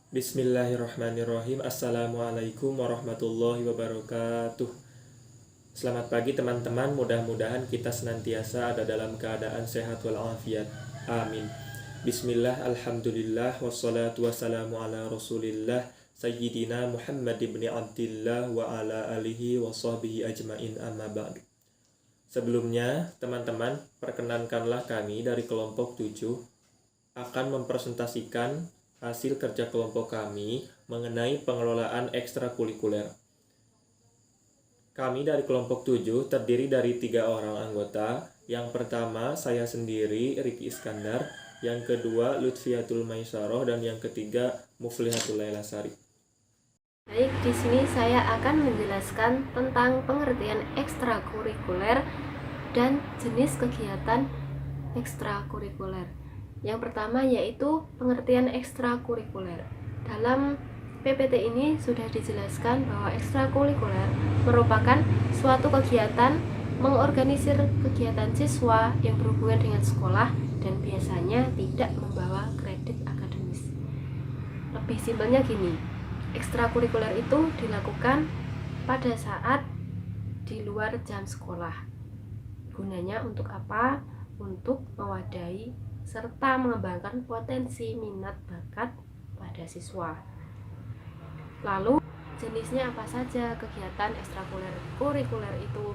Bismillahirrahmanirrahim. Assalamualaikum warahmatullahi wabarakatuh. Selamat pagi teman-teman. Mudah-mudahan kita senantiasa ada dalam keadaan sehat walafiat. Amin. Bismillah, alhamdulillah, wassalatu wassalamu ala rasulillah Sayyidina Muhammad ibn Abdillah wa ala alihi wa sahbihi ajmain, amma ba'du. Sebelumnya, teman-teman, perkenankanlah kami dari kelompok 7 akan mempresentasikan hasil kerja kelompok kami mengenai pengelolaan ekstrakurikuler. Kami dari kelompok 7 terdiri dari 3 orang anggota. Yang pertama saya sendiri, Riki Iskandar. Yang kedua Lutfiatul Maisarah, dan yang ketiga Muflihatul Lailasari. Baik, di sini saya akan menjelaskan tentang pengertian ekstrakurikuler dan jenis kegiatan ekstrakurikuler. Yang pertama yaitu pengertian ekstrakurikuler. Dalam PPT ini sudah dijelaskan bahwa ekstrakurikuler merupakan suatu kegiatan mengorganisir kegiatan siswa yang berhubungan dengan sekolah dan biasanya tidak membawa kredit akademis. Lebih simpelnya gini, ekstrakurikuler itu dilakukan pada saat di luar jam sekolah. Gunanya untuk apa? Untuk mewadahi serta mengembangkan potensi minat bakat pada siswa. Lalu jenisnya apa saja kegiatan ekstrakurikuler itu?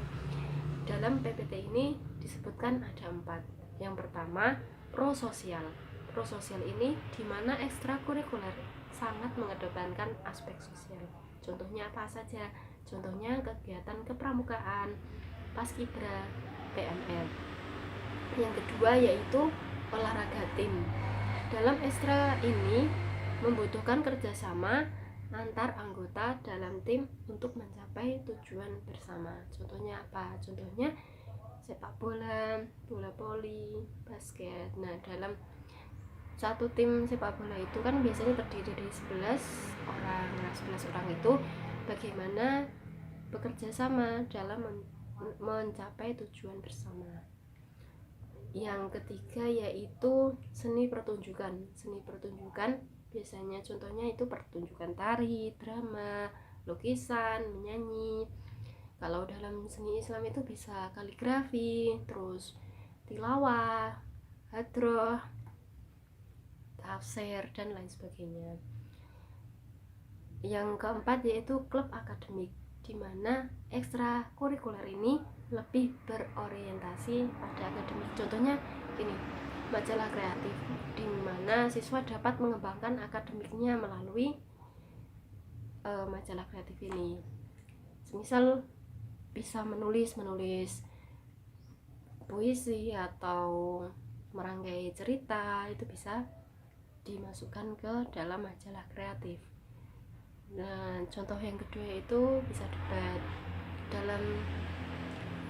Dalam PPT ini disebutkan ada 4. Yang pertama, prososial. Prososial ini di mana ekstrakurikuler sangat mengedepankan aspek sosial. Contohnya apa saja? Contohnya kegiatan kepramukaan, paskibra, PMR. Yang kedua yaitu olahraga tim. Dalam ekstra ini membutuhkan kerjasama antar anggota dalam tim untuk mencapai tujuan bersama. Contohnya apa? Contohnya sepak bola, bola voli, basket. Nah, dalam satu tim sepak bola itu kan biasanya terdiri dari 11 orang. Nah, 11 orang itu bagaimana bekerja sama dalam mencapai tujuan bersama. Yang ketiga yaitu seni pertunjukan. Seni pertunjukan biasanya contohnya itu pertunjukan tari, drama, lukisan, menyanyi. Kalau dalam seni Islam itu bisa kaligrafi, terus tilawah, hadroh, tafsir, dan lain sebagainya. Yang keempat yaitu klub akademik, di mana ekstrakurikuler ini lebih berorientasi pada akademik. Contohnya gini, majalah kreatif, di mana siswa dapat mengembangkan akademiknya melalui majalah kreatif ini. Misal bisa menulis puisi atau merangkai cerita, itu bisa dimasukkan ke dalam majalah kreatif. Nah, contoh yang kedua itu bisa debat. Dalam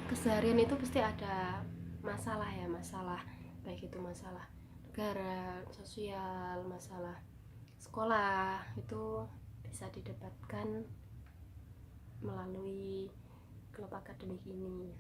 keseharian itu pasti ada masalah, baik itu masalah negara, sosial, masalah sekolah, itu bisa didebatkan melalui klub akademik ini.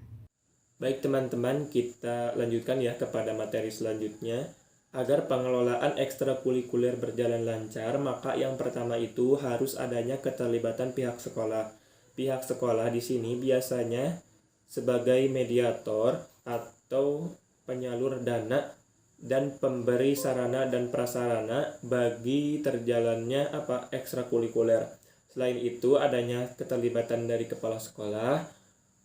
Baik teman-teman, kita lanjutkan ya kepada materi selanjutnya. Agar pengelolaan ekstrakurikuler berjalan lancar, maka yang pertama itu harus adanya keterlibatan pihak sekolah. Pihak sekolah di sini biasanya sebagai mediator atau penyalur dana dan pemberi sarana dan prasarana bagi terjalannya ekstrakurikuler. Selain itu adanya keterlibatan dari kepala sekolah,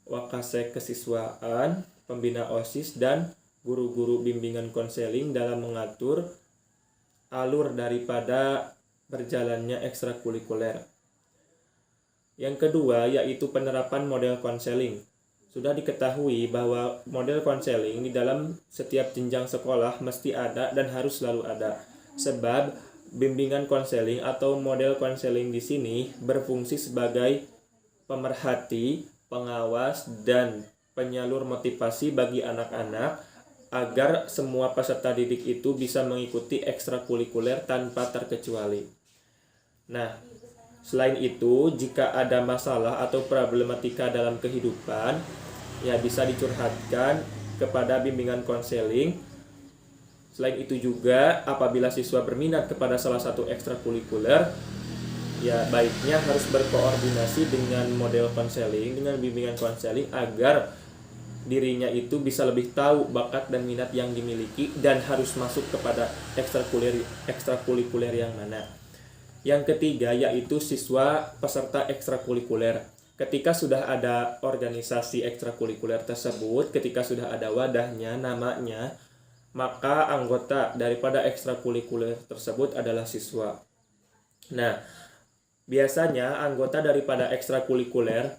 wakasek kesiswaan, pembina OSIS, dan guru-guru bimbingan konseling dalam mengatur alur daripada berjalannya ekstrakurikuler. Yang kedua yaitu penerapan model konseling. Sudah diketahui bahwa model konseling di dalam setiap jenjang sekolah mesti ada dan harus selalu ada. Sebab bimbingan konseling atau model konseling di sini berfungsi sebagai pemerhati, pengawas, dan penyalur motivasi bagi anak-anak agar semua peserta didik itu bisa mengikuti ekstrakurikuler tanpa terkecuali. Nah, selain itu, jika ada masalah atau problematika dalam kehidupan, ya bisa dicurhatkan kepada bimbingan konseling Selain itu juga apabila siswa berminat kepada salah satu ekstrakurikuler, ya baiknya harus berkoordinasi dengan model konseling, dengan bimbingan konseling agar dirinya itu bisa lebih tahu bakat dan minat yang dimiliki dan harus masuk kepada ekstrakurikuler yang mana. Yang ketiga yaitu siswa peserta ekstrakurikuler. Ketika sudah ada organisasi ekstrakurikuler tersebut, ketika sudah ada wadahnya, namanya, maka anggota daripada ekstrakurikuler tersebut adalah siswa. Nah, biasanya anggota daripada ekstrakurikuler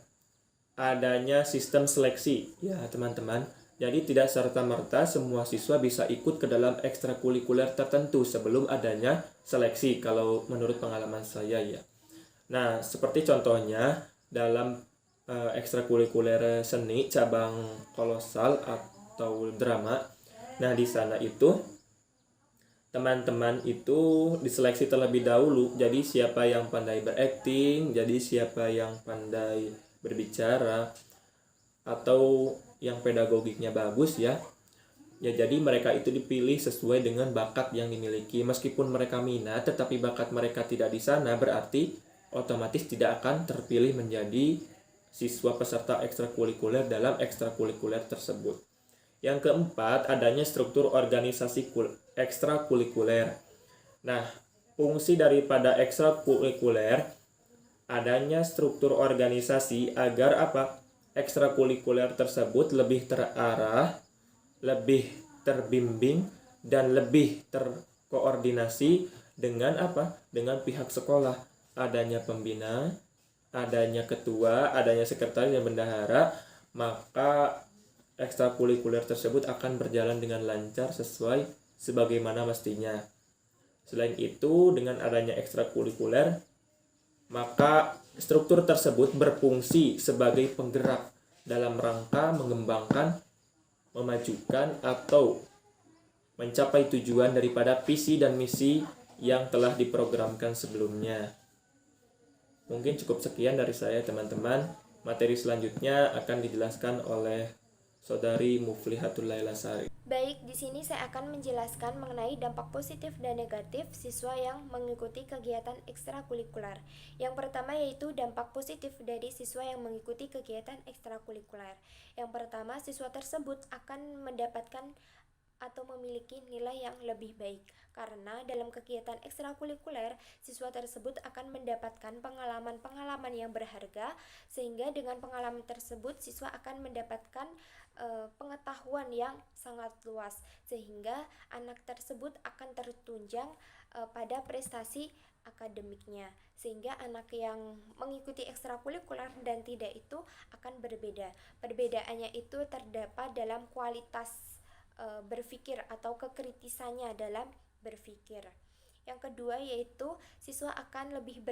adanya sistem seleksi, ya teman-teman. Jadi tidak serta-merta semua siswa bisa ikut ke dalam ekstrakurikuler tertentu sebelum adanya seleksi, kalau menurut pengalaman saya ya. Nah, seperti contohnya dalam ekstrakurikuler seni cabang kolosal atau drama. Nah, di sana itu teman-teman itu diseleksi terlebih dahulu. Jadi siapa yang pandai berakting, jadi siapa yang pandai berbicara, atau yang pedagogiknya bagus ya. Ya jadi mereka itu dipilih sesuai dengan bakat yang dimiliki. Meskipun mereka minat tetapi bakat mereka tidak di sana, berarti otomatis tidak akan terpilih menjadi siswa peserta ekstrakurikuler dalam ekstrakurikuler tersebut. Yang keempat, adanya struktur organisasi ekstrakurikuler. Nah, fungsi daripada ekstrakurikuler adanya struktur organisasi agar apa? Ekstrakurikuler tersebut lebih terarah, lebih terbimbing, dan lebih terkoordinasi dengan apa? Dengan pihak sekolah. Adanya pembina, adanya ketua, adanya sekretaris dan bendahara, maka ekstrakurikuler tersebut akan berjalan dengan lancar sesuai sebagaimana mestinya. Selain itu, dengan adanya ekstrakurikuler, maka struktur tersebut berfungsi sebagai penggerak dalam rangka mengembangkan, memajukan, atau mencapai tujuan daripada visi dan misi yang telah diprogramkan sebelumnya. Mungkin cukup sekian dari saya teman-teman. Materi selanjutnya akan dijelaskan oleh Saudari Muflihatul Laila Sari. Baik, di sini saya akan menjelaskan mengenai dampak positif dan negatif siswa yang mengikuti kegiatan ekstrakurikuler. Yang pertama yaitu dampak positif dari siswa yang mengikuti kegiatan ekstrakurikuler. Yang pertama, siswa tersebut akan mendapatkan atau memiliki nilai yang lebih baik, karena dalam kegiatan ekstrakurikuler siswa tersebut akan mendapatkan pengalaman-pengalaman yang berharga, sehingga dengan pengalaman tersebut siswa akan mendapatkan pengetahuan yang sangat luas, sehingga anak tersebut akan tertunjang pada prestasi akademiknya, sehingga anak yang mengikuti ekstrakurikuler dan tidak itu akan berbeda. Perbedaannya itu terdapat dalam kualitas berpikir atau kekritisannya dalam berpikir. Yang kedua yaitu siswa akan lebih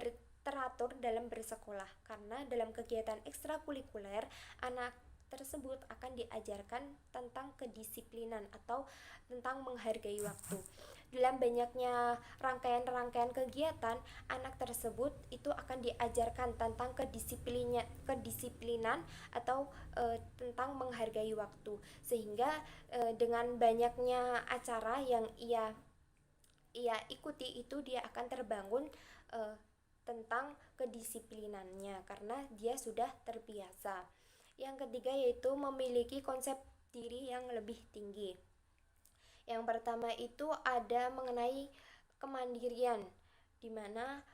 teratur dalam bersekolah, karena dalam kegiatan ekstrakurikuler anak tersebut akan diajarkan tentang kedisiplinan atau tentang menghargai waktu. Dalam banyaknya rangkaian-rangkaian kegiatan, anak tersebut itu akan diajarkan tentang kedisiplinan atau tentang menghargai waktu, sehingga dengan banyaknya acara yang ia ikuti itu dia akan terbangun tentang kedisiplinannya karena dia sudah terbiasa. Yang ketiga yaitu memiliki konsep diri yang lebih tinggi. Yang pertama itu ada mengenai kemandirian, di mana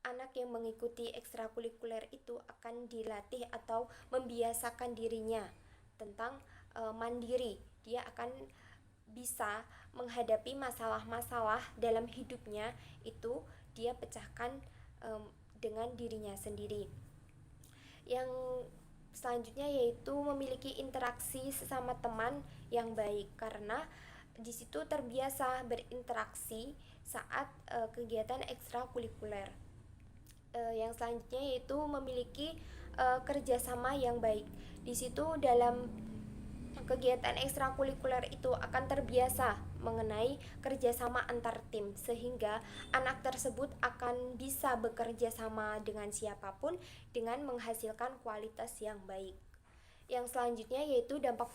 anak yang mengikuti ekstrakurikuler itu akan dilatih atau membiasakan dirinya tentang mandiri. Dia akan bisa menghadapi masalah-masalah dalam hidupnya itu dia pecahkan dengan dirinya sendiri. Yang selanjutnya yaitu memiliki interaksi sesama teman yang baik, karena di situ terbiasa berinteraksi saat kegiatan ekstrakurikuler. Yang selanjutnya yaitu memiliki kerjasama yang baik. Di situ dalam kegiatan ekstrakurikuler itu akan terbiasa mengenai kerjasama antar tim, sehingga anak tersebut akan bisa bekerja sama dengan siapapun dengan menghasilkan kualitas yang baik. Yang selanjutnya yaitu dampak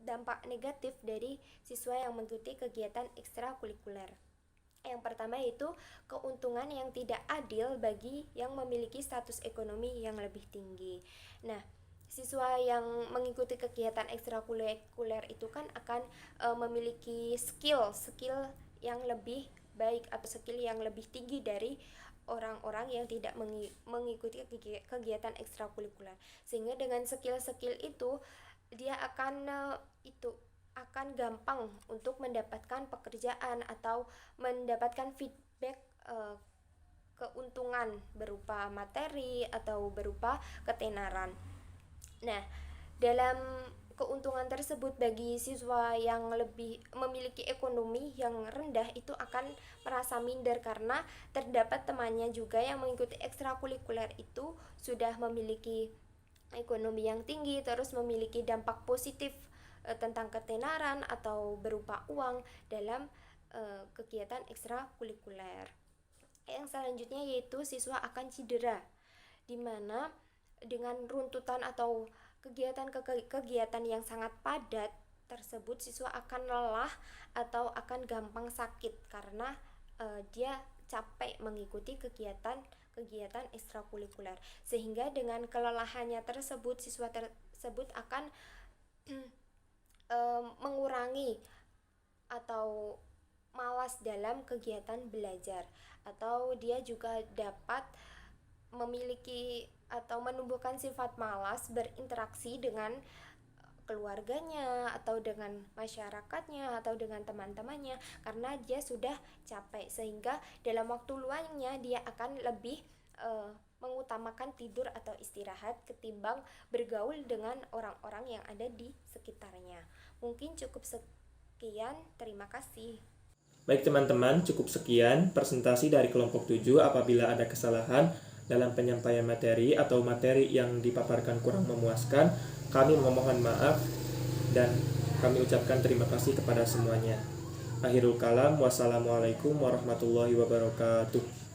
dampak negatif dari siswa yang mengikuti kegiatan ekstrakurikuler. Yang pertama yaitu keuntungan yang tidak adil bagi yang memiliki status ekonomi yang lebih tinggi. Nah, siswa yang mengikuti kegiatan ekstrakurikuler itu kan akan memiliki skill yang lebih baik atau skill yang lebih tinggi dari orang-orang yang tidak mengikuti kegiatan ekstrakurikuler. Sehingga dengan skill-skill itu dia akan gampang untuk mendapatkan pekerjaan atau mendapatkan feedback keuntungan berupa materi atau berupa ketenaran. Nah, dalam keuntungan tersebut bagi siswa yang lebih memiliki ekonomi yang rendah itu akan merasa minder karena terdapat temannya juga yang mengikuti ekstrakurikuler itu sudah memiliki ekonomi yang tinggi, terus memiliki dampak positif tentang ketenaran atau berupa uang dalam kegiatan ekstrakurikuler. Yang selanjutnya yaitu siswa akan cedera, di mana dengan runtutan atau kegiatan yang sangat padat tersebut siswa akan lelah atau akan gampang sakit karena dia capek mengikuti kegiatan ekstrakurikuler. Sehingga dengan kelelahannya tersebut siswa tersebut akan mengurangi atau malas dalam kegiatan belajar, atau dia juga dapat memiliki atau menumbuhkan sifat malas berinteraksi dengan keluarganya atau dengan masyarakatnya atau dengan teman-temannya karena dia sudah capek, sehingga dalam waktu luangnya dia akan lebih mengutamakan tidur atau istirahat ketimbang bergaul dengan orang-orang yang ada di sekitarnya. Mungkin cukup sekian, terima kasih. Baik teman-teman, cukup sekian presentasi dari kelompok 7. Apabila ada kesalahan dalam penyampaian materi atau materi yang dipaparkan kurang memuaskan, kami memohon maaf dan kami ucapkan terima kasih kepada semuanya. Akhirul kalam, wassalamualaikum warahmatullahi wabarakatuh.